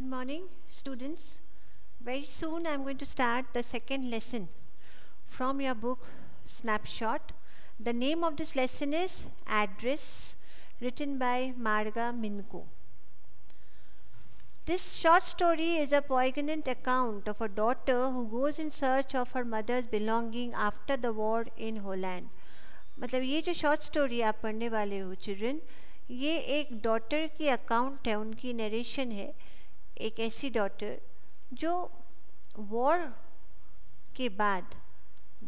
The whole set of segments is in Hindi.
Good morning, students. Very soon I am going to start the second lesson from your book Snapshot. The name of this lesson is Address, written by Marga Minko. This short story is a poignant account of a daughter who goes in search of her mother's belonging after the war in Holland. मतलब ये जो शॉर्ट स्टोरी आप पढ़ने वाले हो चिल्ड्रन, ये एक डॉटर की अकाउंट है, उनकी नरेशन है. एक ऐसी डॉटर जो वॉर के बाद,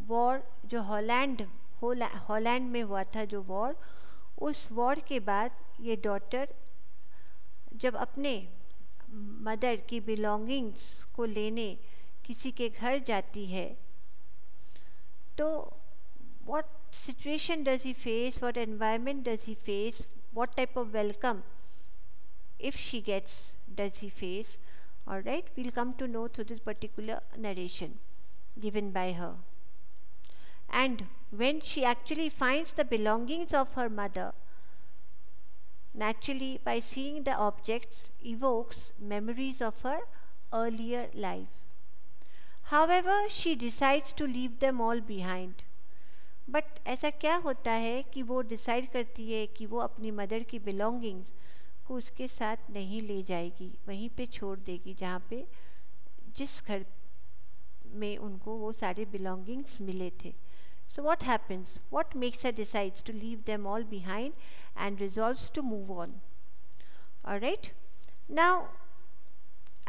वॉर जो हॉलैंड में हुआ था जो वॉर, उस वॉर के बाद ये डॉटर जब अपने मदर की बिलोंगिंग्स को लेने किसी के घर जाती है, तो what situation does he face, what environment does he face, what type of welcome, if she gets, does he face? Alright, we'll come to know through this particular narration given by her. And when she actually finds the belongings of her mother, naturally by seeing the objects evokes memories of her earlier life. However, she decides to leave them all behind. But ऐसा क्या होता है कि वो डिसाइड करती है कि वो अपनी मदर की बिलोंगिंग्स को उसके साथ नहीं ले जाएगी, वहीं पे छोड़ देगी जहाँ पे जिस घर में उनको वो सारे बिलोंगिंग्स मिले थे. So what happens, what makes her decides to leave them all behind and resolves to move on. Alright, now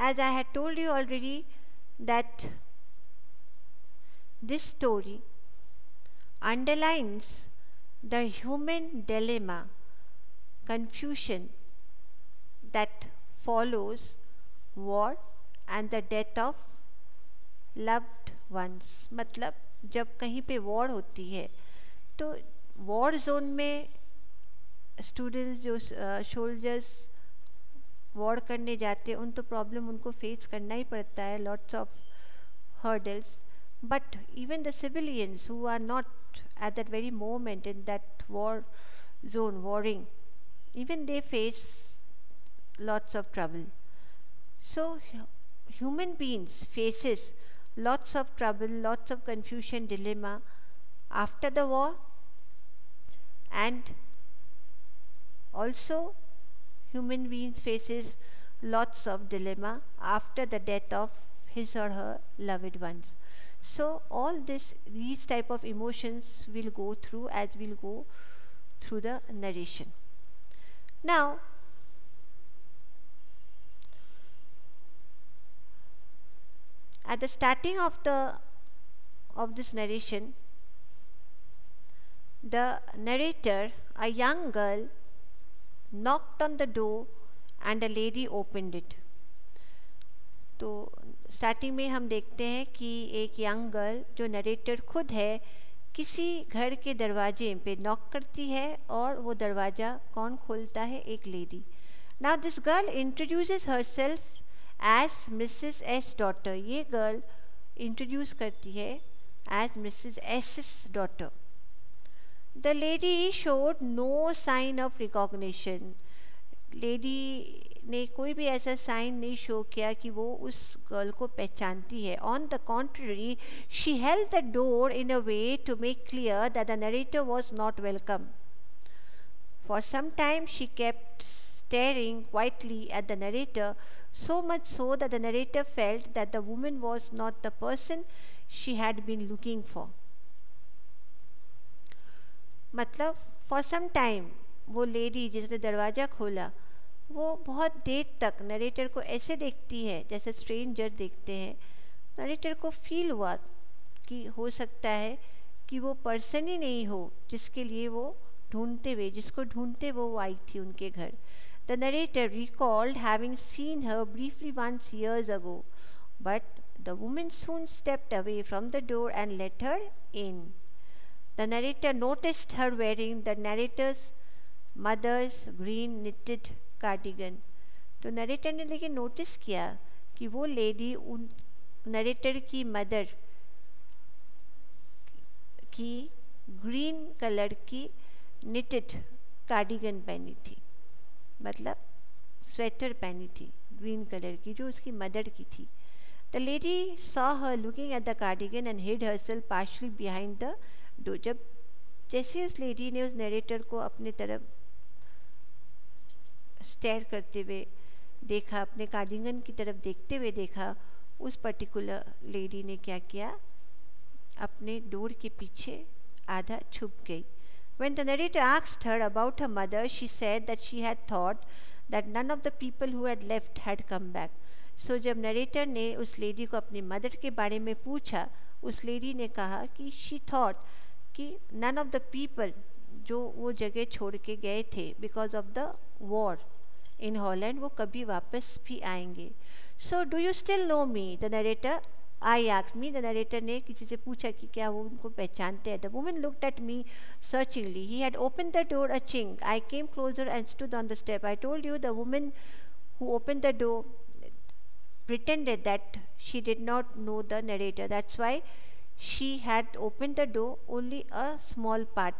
as I had told you already that this story underlines the human dilemma, confusion that follows war and the death of loved ones. मतलब जब कहीं पे वॉर होती है तो वॉर जोन में स्टूडेंट्स जो सोल्जर्स वॉर करने जाते हैं उन तो प्रॉब्लम उनको फेस करना ही पड़ता है, lots of hurdles. But even the civilians who are not at that very moment in that war zone warring, even they face lots of trouble. So human beings faces lots of trouble, lots of confusion, dilemma after the war, and also human beings faces lots of dilemma after the death of his or her loved ones. So all these type of emotions will go through as we'll go through the narration. Now at the starting of this narration, the narrator, a young girl, knocked on the door and a lady opened it. तो स्टार्टिंग में हम देखते हैं कि एक यंग गर्ल जो नरेटर खुद है किसी घर के दरवाजे पे नॉक करती है और वो दरवाज़ा कौन खोलता है? एक lady. Now this girl introduces herself as Mrs S daughter. ये गर्ल इंट्रोड्यूस करती है as Mrs S daughter. The lady showed no sign of recognition. Lady ने कोई भी ऐसा साइन नहीं शो किया कि वो उस गर्ल को पहचानती है. On the contrary, she held the door in a way to make clear that the narrator was not welcome. For some time she kept staring quietly at the narrator, so much so that the narrator felt that the woman was not the person she had been looking for. मतलब for some time वो लेडी जिसने दरवाज़ा खोला वो बहुत देर तक नरेटर को ऐसे देखती है जैसे स्ट्रेंजर देखते हैं. नरेटर को फील हुआ कि हो सकता है कि वो पर्सन ही नहीं हो जिसके लिए वो जिसको ढूंढते वो आई थी उनके घर. The narrator recalled having scene her briefly once years ago, but the woman soon stepped away from the door and let her in. The narrator noticed her wearing the narrator's mother's green knitted cardigan. तो नरेटर ने लेकिन नोटिस किया कि वो लेडी उन नरेटर की मदर की ग्रीन कलर की निटेड कार्डिगन पहनी थी, मतलब स्वेटर पहनी थी, ग्रीन कलर की, जो उसकी मदर की थी. The lady saw her looking at the cardigan and hid herself partially behind the door. जब जैसे उस लेडी ने उस नरेटर को अपने तरफ स्टेयर करते हुए देखा, अपने कार्डिगन की तरफ देखते हुए देखा, उस पर्टिकुलर लेडी ने क्या किया, अपने डोर के पीछे आधा छुप गई. When the narrator asked her about her mother, she said that she had thought that none of the people who had left had come back. So जब नरेटर ने उस लेडी को अपनी मदर के बारे में पूछा, उस लेडी ने कहा कि she thought कि none of the people जो वो जगह छोड़ के गए थे because of the war in Holland, वो कभी वापस भी आएंगे. So do you still know me? The narrator I asked me. The narrator ने किसी से पूछा कि क्या वो उनको पहचानते हैं. The woman looked at me searchingly. He had opened the door a chink. I came closer and stood on the step. I told you the woman who opened the door pretended that she did not know the narrator. That's why she had opened the door only a small part.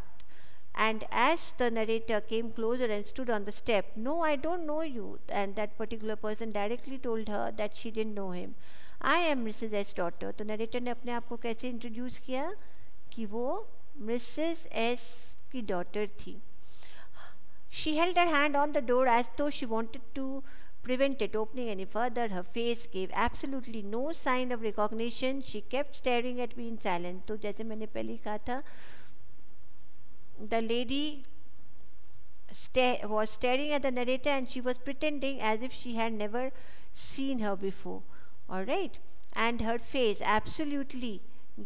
And as the narrator came closer and stood on the step, no, I don't know you. And that particular person directly told her that she didn't know him. I am Mrs. S. daughter. तो नरेटर ने अपने आप को कैसे इंट्रोड्यूस किया कि वो मिसेस एस की डॉटर थी. She held her hand on the door as though she wanted to prevent it opening any further. Her face gave absolutely no sign of recognition. She kept staring at me in silence. तो जैसे मैंने पहले कहा था, the lady was staring at the narrator and she was pretending as if she had never seen her before. Alright, and her face absolutely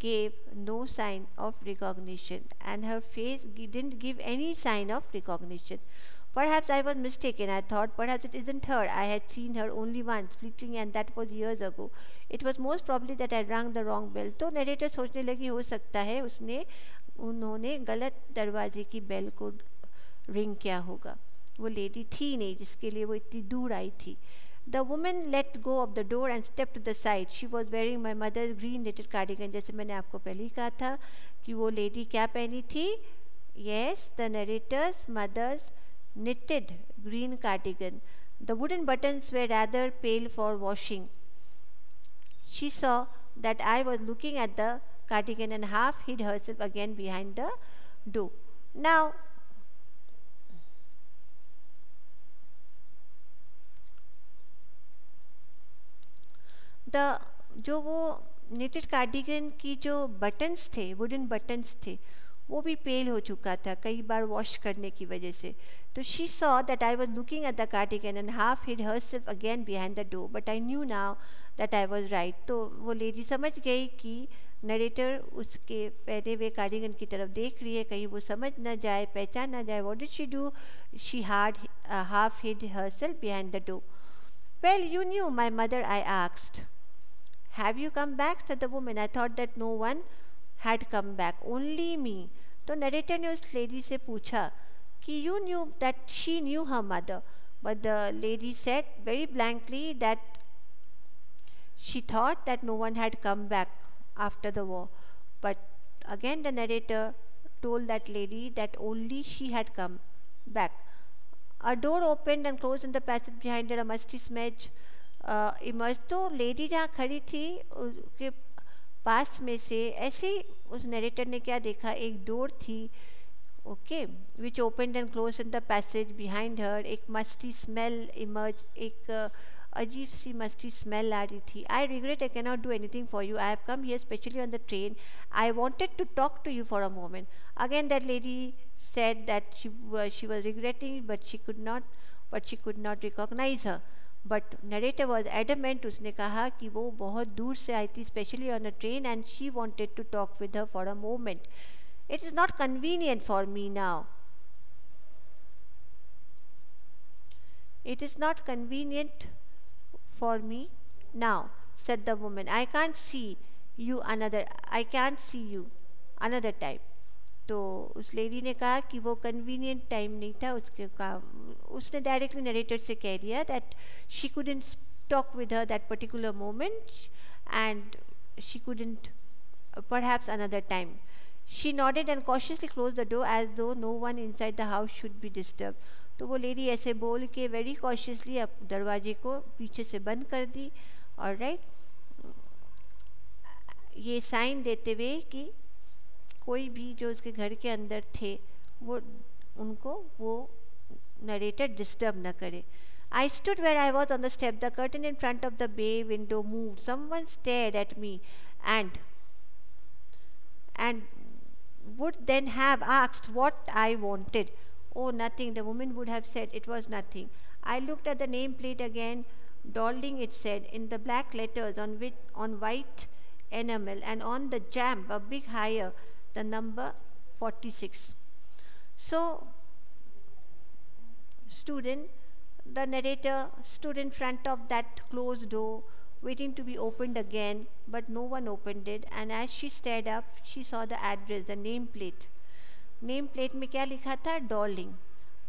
gave no sign of recognition, and her face didn't give any sign of recognition. Perhaps I was mistaken. I thought perhaps it isn't her. I had seen her only once, fleeting, and that was years ago. It was most probably that I rang the wrong bell. तो नरेटर सोचने लगी हो सकता है उन्होंने गलत दरवाजे की बेल को रिंग किया होगा. वो लेडी थी नहीं जिसके लिए वो इतनी दूर आई थी. The woman let go of the door and stepped to the side. She was wearing my mother's green knitted cardigan. जैसे मैंने आपको पहले ही कहा था कि वो लेडी क्या पहनी थी. Yes, the narrator's mother's knitted green cardigan. The wooden buttons were rather pale for washing. She saw that I was looking at the cardigan and half hid herself again behind the door. Now, जो वो knitted कार्डिगन की जो बटन्स थे, वुडन बटन्स थे, वो भी पेल हो चुका था कई बार वॉश करने की वजह से. तो she saw that I was looking at the cardigan and half hid herself again behind the door, but I knew now that I was right. तो वो लेडी समझ गई कि नरेटर उसके पहने हुए कार्डिगन की तरफ देख रही है, कहीं वो समझ न जाए, पहचान न जाए. What did she do? She half hid herself behind the door. Well, you knew my mother, I asked. Have you come back? said the woman. I thought that no one had come back, only me. तो नरेटर ने उस लेडी से पूछा कि you knew that she knew her mother, but the lady said very blankly that she thought that no one had come back after the war. But again the narrator told that lady that only she had come back. A door opened and closed in the passage behind her. A musty smudge emerge. तो लेडी जहाँ खड़ी थी उसके पास में से ऐसे ही उस नरेटर ने क्या देखा, एक डोर थी, okay, which opened and close in the passage behind her. एक मस्टी स्मेल इमर्ज, एक अजीब सी मस्टी स्मेल आ रही थी. I regret I can not do anything for you. I have come here specially on the train. I wanted to talk to you for a moment. Again that lady said that she was regretting it, but she could not recognize her. But narrator was adamant. उसने कहा कि वो बहुत दूर से आई थी, specially on a train, and she wanted to talk with her for a moment. It is not convenient for me now. It is not convenient for me now, said the woman. I can't see you another time. तो उस लेडी ने कहा कि वो कन्वीनियंट टाइम नहीं था उसके का. उसने डायरेक्टली नरेटर से कह दिया that she couldn't talk with her that particular moment and she couldn't perhaps another time. She nodded and cautiously closed the door as though no one inside the house should be disturbed. तो वो लेडी ऐसे बोल के वेरी कॉशियसली अब दरवाजे को पीछे से बंद कर दी। और राइट, ये साइन देते हुए कि कोई भी जो उसके घर के अंदर थे वो उनको वो नरेटर डिस्टर्ब न करे। I stood where I was on the step. The curtain in front of the bay window moved. Someone stared at me and would then have asked what I wanted. Oh, nothing, the woman would have said. It was nothing. I looked at the nameplate again. Dowling, it said, in the black letters on white enamel, and on the jamb, a big higher, the number 46. So, the narrator stood in front of that closed door, waiting to be opened again, but no one opened it. And as she stared up, she saw the address, the nameplate. Nameplate में क्या लिखा था? Dowling,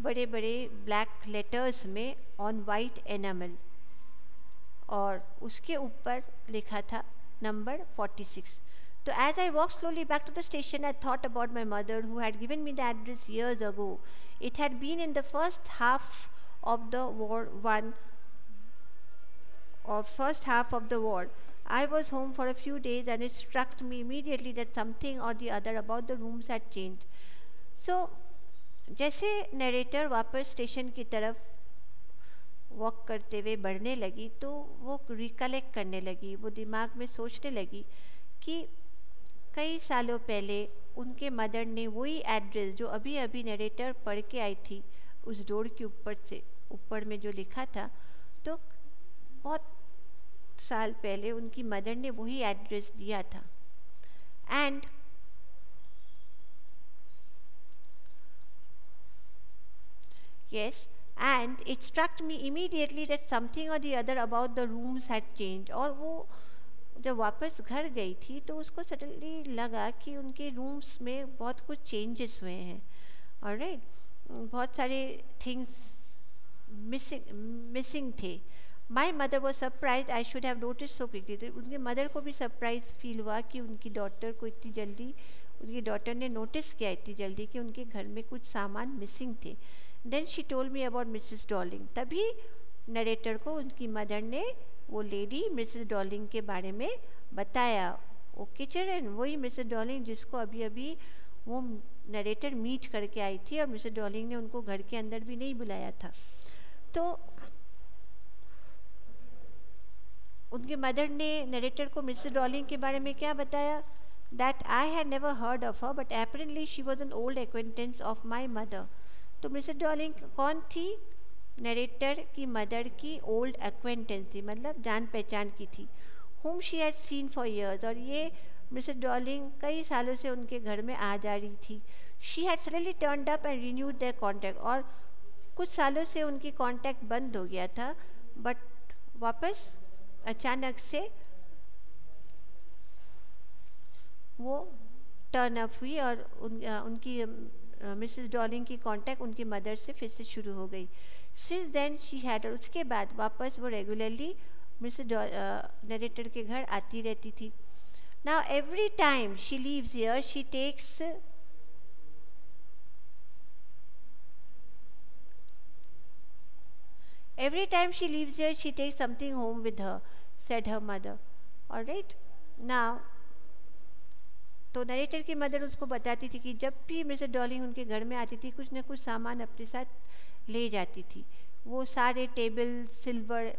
बड़े बड़े black letters में on white enamel, और उसके ऊपर लिखा था number 46. So as I walked slowly back to the station, I thought about my mother who had given me the address years ago. It had been in the first half of the war. I was home for a few days and it struck me immediately that something or the other about the rooms had changed. So जैसे नरेटर वापस स्टेशन की तरफ वॉक करते हुए बढ़ने लगी तो वो रिकलेक्ट करने लगी, वो दिमाग में सोचने लगी कि कई सालों पहले उनके मदर ने वही एड्रेस जो अभी अभी नरेटर पढ़ के आई थी उस डोर के ऊपर में जो लिखा था, तो बहुत साल पहले उनकी मदर ने वही एड्रेस दिया था. And yes, and it struck me immediately that something or the other about the rooms had changed. और वो जब वापस घर गई थी तो उसको सडनली लगा कि उनके रूम्स में बहुत कुछ चेंजेस हुए हैं. ऑलराइट, बहुत सारे थिंग्स मिसिंग थे. My mother was surprise I should have notice so quickly. उनके मदर को भी सरप्राइज फील हुआ कि उनकी डॉटर को इतनी जल्दी, उनकी डॉटर ने नोटिस किया इतनी जल्दी कि उनके घर में कुछ सामान मिसिंग थे. Then she told me about Mrs Dolling. तभी नरेटर को उनकी मदर ने वो लेडी मिसेस डॉलिंग के बारे में बताया. ओके चिल्ड्रन, वही मिसेस डॉलिंग जिसको अभी अभी वो नरेटर मीट करके आई थी और मिसेस डॉलिंग ने उनको घर के अंदर भी नहीं बुलाया था. तो उनके मदर ने नरेटर को मिसेस डॉलिंग के बारे में क्या बताया? That I had never heard of her but apparently she was an old acquaintance of my mother. तो मिसेस डॉलिंग कौन थी? नरेटर की मदर की ओल्ड एक्वेंटेंस थी, मतलब जान पहचान की थी. whom she had seen for years. और ये मिसेस डॉलिंग कई सालों से उनके घर में आ जा रही थी. she had suddenly turned up and renewed their contact. और कुछ सालों से उनकी कांटेक्ट बंद हो गया था, बट वापस अचानक से वो टर्न अप हुई और उनकी मिसेस डॉलिंग की कांटेक्ट उनकी मदर से फिर से शुरू हो गई. सिंस देन शी हैड, और उसके बाद वापस वो रेगुलरली मिसेस नरेटर के घर आती रहती थी. Now every time she leaves here she takes something home with her, said her mother. All right, now तो नरेटर की मदर उसको बताती थी कि जब भी मिसेस डॉलिंग उनके घर में आती थी कुछ न कुछ सामान अपने साथ ले जाती थी. वो सारे टेबल सिल्वर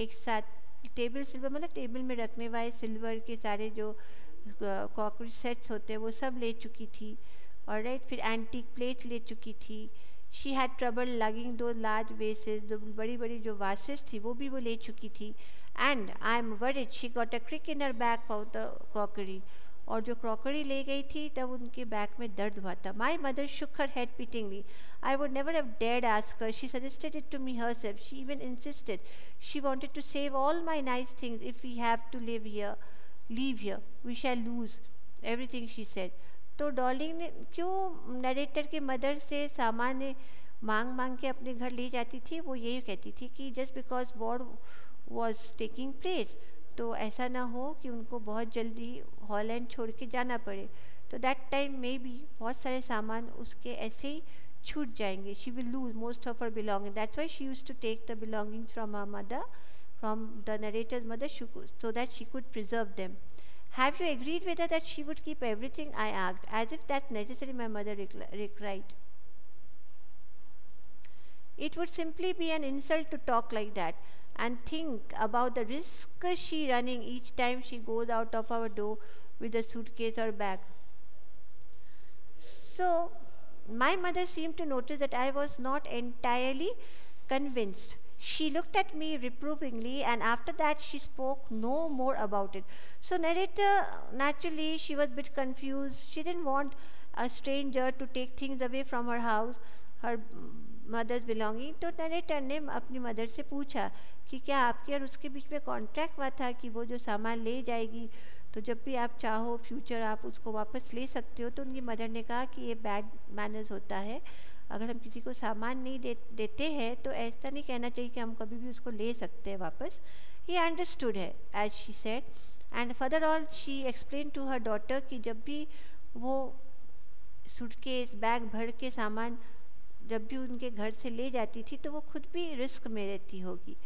एक साथ, टेबल सिल्वर मतलब टेबल में रखने वाले सिल्वर के सारे जो क्रॉकरी सेट्स होते हैं वो सब ले चुकी थी. और राइट, फिर एंटीक प्लेट ले चुकी थी. शी हैड ट्रबल लगिंग दो लार्ज वेसेस, जो बड़ी बड़ी जो वासेस थी वो भी वो ले चुकी थी. And I am worried she got a crick in her bag for the crockery. और जो क्रॉकरी ले गई थी तब उनके बैग में दर्द हुआ था. My mother shook her head pityingly. I would never have dared ask her. She suggested it to me herself. She even insisted. She wanted to save all my nice things. If we have to leave here we shall lose everything, she said. तो डॉलिंग ने क्यों नरेटर के मदर से सामान मांग के अपने घर ले जाती थी? वो यही कहती थी कि just because war was taking place तो ऐसा ना हो कि उनको बहुत जल्दी हॉलैंड छोड़ के जाना पड़े. तो दैट टाइम में भी बहुत सारे सामान उसके ऐसे ही छूट जाएंगे. She will lose most of her belongings. That's why she used to take the belongings from her mother, from the narrator's mother, so that she could preserve them. Have you agreed with her that she would keep everything? I asked, as if that's necessary, my mother replied. It would simply be an insult to talk like that. And think about the risk she running each time she goes out of our door with a suitcase or bag. So, my mother seemed to notice that I was not entirely convinced. She looked at me reprovingly, and after that she spoke no more about it. So, narrator, naturally, she was a bit confused. She didn't want a stranger to take things away from her house, her mother's belonging. तो नरेटर ने अपनी मदर से पूछा कि क्या आपके और उसके बीच में कॉन्ट्रैक्ट हुआ था कि वो जो सामान ले जाएगी तो जब भी आप चाहो फ्यूचर आप उसको वापस ले सकते हो. तो उनकी मदर ने कहा कि ये बैड मैनर्स होता है, अगर हम किसी को सामान नहीं देते हैं तो ऐसा नहीं कहना चाहिए कि हम कभी भी उसको ले सकते हैं वापस. ही अंडरस्टूड है as she said. And further all she explain to her daughter कि जब भी वो सूटकेस बैग भर के सामान जब भी उनके घर से ले जाती थी तो वो खुद भी रिस्क में रहती होगी.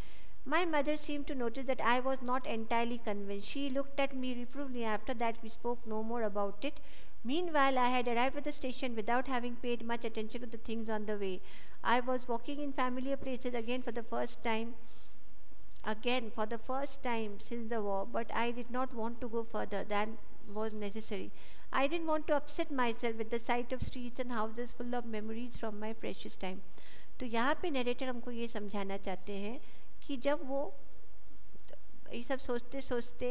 My mother seemed to notice that I was not entirely convinced. She looked at me reprovingly. After that, we spoke no more about it. Meanwhile, I had arrived at the station without having paid much attention to the things on the way. I was walking in familiar places again for the first time since the war, but I did not want to go further than was necessary. I didn't want to upset myself with the sight of streets and houses full of memories from my precious time. तो यहाँ पे नरेटर हमको ये समझाना चाहते हैं कि जब वो ये सब सोचते सोचते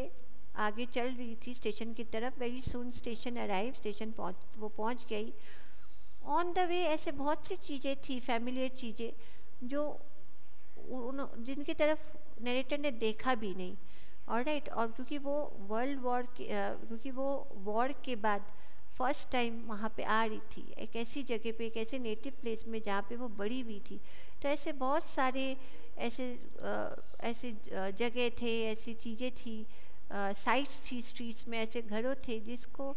आगे चल रही थी स्टेशन की तरफ. Very soon station arrive, station वो पहुँच गई. ऑन द वे ऐसे बहुत सी चीज़ें थी, फैमिलियर चीज़ें जो जिनकी तरफ नरेटर ने देखा भी नहीं. ऑलराइट. और क्योंकि वो वॉर के बाद फर्स्ट टाइम वहाँ पे आ रही थी, एक ऐसी जगह पे, एक ऐसे नेटिव प्लेस में जहाँ पे वो बड़ी हुई थी. तो ऐसे बहुत सारे ऐसे जगह थे, ऐसी चीज़ें थी, साइट्स थी स्ट्रीट्स में, ऐसे घरों थे जिसको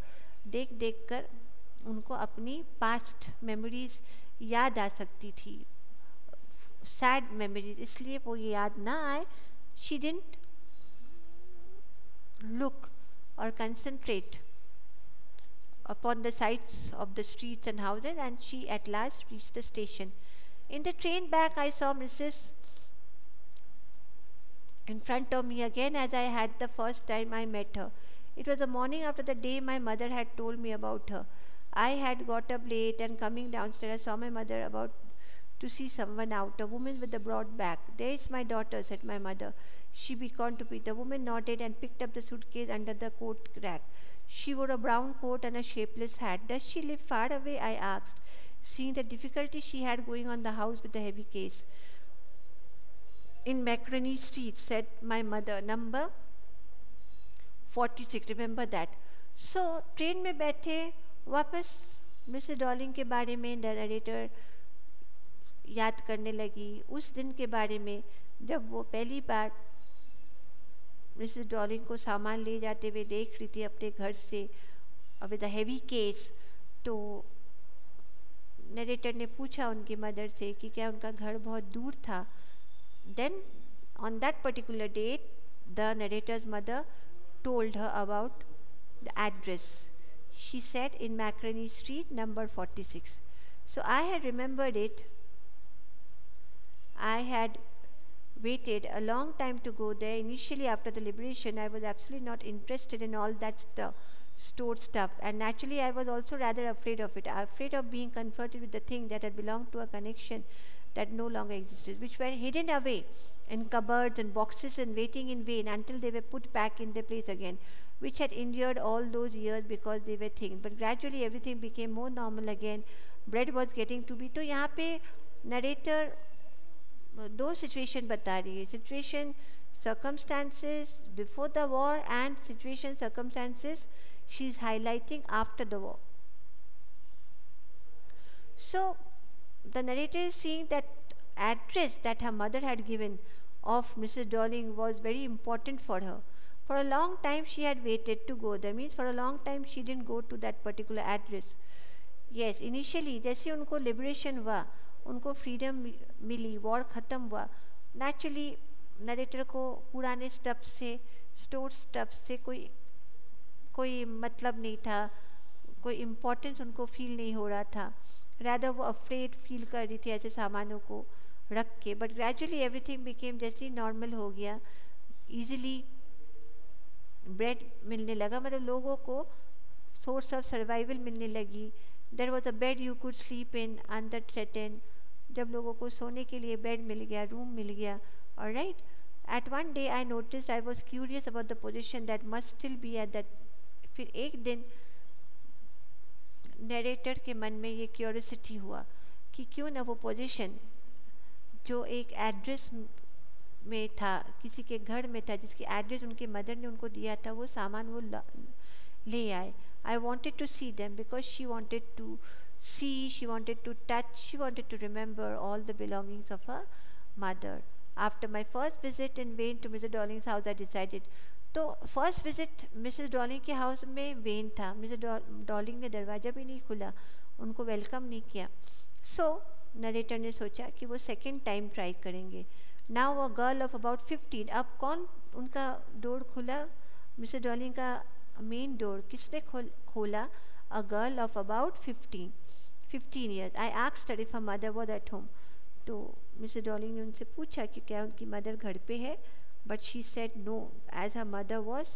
देख देख कर उनको अपनी पास्ट मेमोरीज याद आ सकती थी, सैड मेमोरीज. इसलिए वो ये याद ना आए. She didn't look or concentrate upon the sights of the streets and houses, and she at last reached the station. In the train back, I saw Mrs. in front of me again as I had the first time I met her. It was the morning after the day my mother had told me about her. I had got up late, and coming downstairs I saw my mother about to see someone out, a woman with a broad back. There is my daughter, said my mother. She beckoned to me. The woman nodded and picked up the suitcase under the coat rack. She wore a brown coat and a shapeless hat. Does she live far away? I asked, seeing the difficulty she had going on the house with the heavy case. In Macaroni Street, said my mother, number 46. Remember that. So, train में बैठे वापस मिसेस डॉलिंग के बारे में नरेटर याद करने लगी. उस दिन के बारे में जब वो पहली बार मिसेस डॉलिंग को सामान ले जाते हुए देख रही थी अपने घर से विद अ हेवी केस. तो नरेटर ने पूछा उनकी मदर से कि क्या उनका घर बहुत दूर था. Then on that particular date the narrator's mother told her about the address. She said in Macaroni Street, number 46. So I had remembered it. I had waited a long time to go there. Initially, after the liberation, I was absolutely not interested in all that stored stuff, and naturally I was also rather afraid of it, afraid of being confronted with the thing that had belonged to a connection that no longer existed, which were hidden away in cupboards and boxes and waiting in vain until they were put back in their place again, which had endured all those years because they were things. But gradually everything became more normal again. Bread was getting to be. तो यहाँ पे narrator दो situation बता रही है. Situation circumstances before the war and situation circumstances she is highlighting after the war. So the narrator is seeing that address that her mother had given of Mrs. Darling was very important for her. For a long time she had waited to go there. Means for a long time she didn't go to that particular address. Yes, initially जैसे उनको लिबरेशन हुआ, उनको फ्रीडम मिली, वॉर ख़त्म हुआ, नेचुरली नरेटर को पुराने स्टफ से, स्टोर स्टफ से कोई मतलब नहीं था, कोई इम्पोर्टेंस उनको फील नहीं हो रहा था, रैदर वो अफ्रेड फील कर रही थी ऐसे सामानों को रख के। बट ग्रेजुअली एवरीथिंग बिकेम जैसे नॉर्मल हो गया, इजीली ब्रेड मिलने लगा, मतलब लोगों को सोर्स ऑफ सर्वाइवल मिलने लगी। There was a bed you could sleep in under threaten, जब लोगों को सोने के लिए बेड मिल गया, रूम मिल गया। Alright, at one day I notice I was curious about the position that must still be at that. फिर एक दिन नरेटर के मन में ये क्यूरियोसिटी हुआ कि क्यों ना वो पोजीशन जो एक एड्रेस में था, किसी के घर में था, जिसकी एड्रेस उनके मदर ने उनको दिया था, वो सामान वो ले आए। I wanted to see them because she wanted to see, she wanted to touch, she wanted to remember all the belongings of her mother. After my first visit in vain to Mrs. Darling's house, I decided. तो फर्स्ट विजिट मिसेस डॉलिंग के हाउस में वेन था, मिसेस डॉलिंग ने दरवाज़ा भी नहीं खुला, उनको वेलकम नहीं किया। सो नरेटर ने सोचा कि वो सेकेंड टाइम ट्राई करेंगे। Now a girl of about 15, अब कौन उनका डोर खुला, मिसेस डॉलिंग का मेन डोर किसने खोला? A girl of about 15 years. I asked her if her mother was at home. तो मिसेस डॉलिंग ने उनसे पूछा कि क्या उनकी मदर घर पे है, but she said no, as her mother was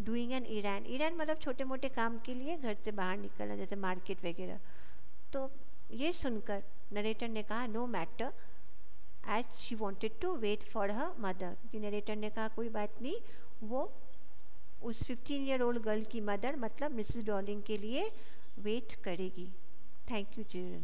doing an errand. Errand मतलब छोटे मोटे काम के लिए घर से बाहर निकलना, जैसे मार्केट वगैरह। तो ये सुनकर नरेटर ने कहा no matter, as she wanted to wait for her mother. कि नरेटर ने कहा कोई बात नहीं, वो उस 15 year old गर्ल की मदर मतलब मिसेस डॉलिंग के लिए वेट करेगी। Thank you, children.